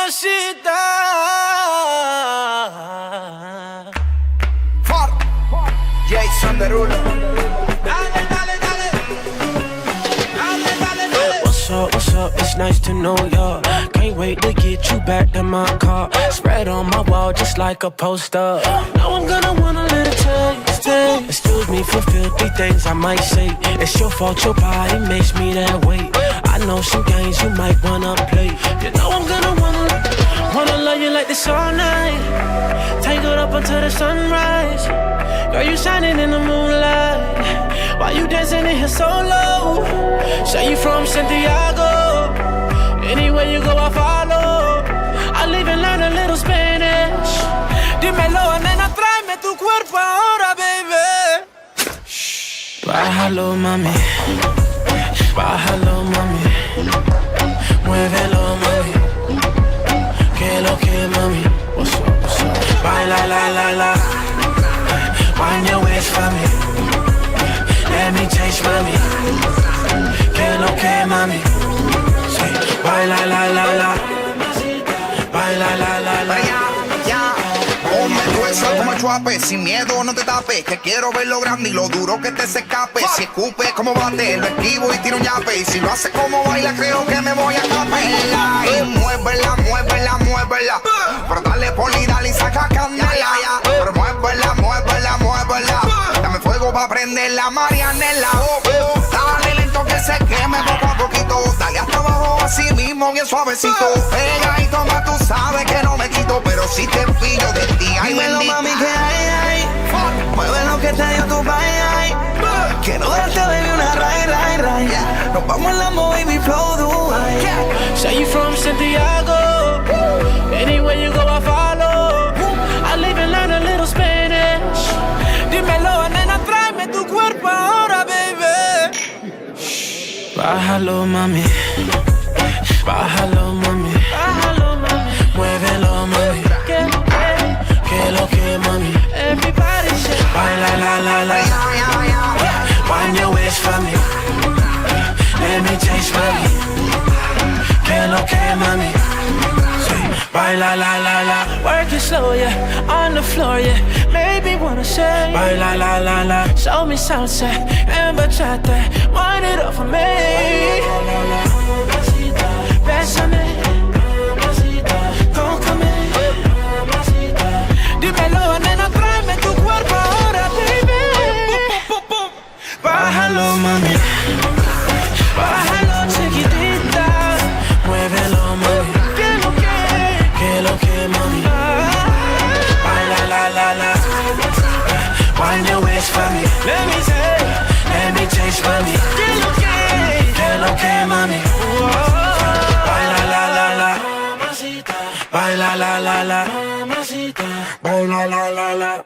mamacita. Jason Derulo. Dale, dale, dale. Dale, dale, dale. What's up, it's nice to know ya. Can't wait to get you back to my car. Spread on my wall just like a poster. Now I'm gonna want a little taste. Excuse me for filthy things I might say. It's your fault, your body makes me that way. I know some games you might wanna play. You know I'm gonna wanna love you like this all night. Tangled up until the sunrise. Girl, you shining in the moonlight. Why you dancing in here so low? Say you from Santiago. Anywhere you go, I follow. I'll even learn a little Spanish. Dímelo, nena, tráeme tu cuerpo ahora, baby. Bájalo, mami. Bájalo, mami. Muévelo, mami. Que lo que, mami. What's up, what's up? Baila, la, la, la. Wind your waist for me. Let me taste, mami. Que lo que, mami. Say, baila, la, la, la. Baila, la, la, la. Ponme tu eso como el chuape, sin miedo no te tapes. Que quiero ver lo grande y lo duro que te se escape. Si escupe como bate, lo esquivo y tiro un yape. Y si lo hace como baila, creo que me voy a capela. Y muévela, muévela, muévela. Pero dale poli, dale y saca candela. Pero muévela, muévela, muévela. Dame fuego pa' prender la Marianela. Dale lento que se queme poco a poquito. Dale hasta abajo así mismo, bien suavecito. Pegadito más, tú sabes que no me quito. Pero si te pillo de ti, ay dímelo, bendita. mami, que hay. Mueve lo que te dio tu bye. Quiero darte, baby, una ray. Nos vamos en la baby flow Dubai. Say you from Santiago. Anywhere you go, I follow. I'll even learn a little Spanish. Dímelo, nena, tráeme tu cuerpo ahora, baby. Bájalo, mami. Bájalo, mami. Bájalo, mami. Muévelo, mami. Que lo que, mami. Everybody say, baila, la, la, la. Wind your waist for me. Let me taste, mami. Que lo que, mami. Say, baila, la, la, la. Work it slow, yeah. On the floor, yeah. Maybe wanna say, baila, la, la, la. Show me salsa and bachata. Wind it up for me. Bésame. Tócame. Dímelo, nena, tráeme tu cuerpo ahora, baby. Bájalo, mami. Bájalo, chiquitita. Muévelo, mami. Que lo que, mami. Baila, la, la, la. Wind your waist for me. Let me taste, mami. Que lo que, mami. Baila, la, la, la. Baila, la, la, la. Baila, la, la, la.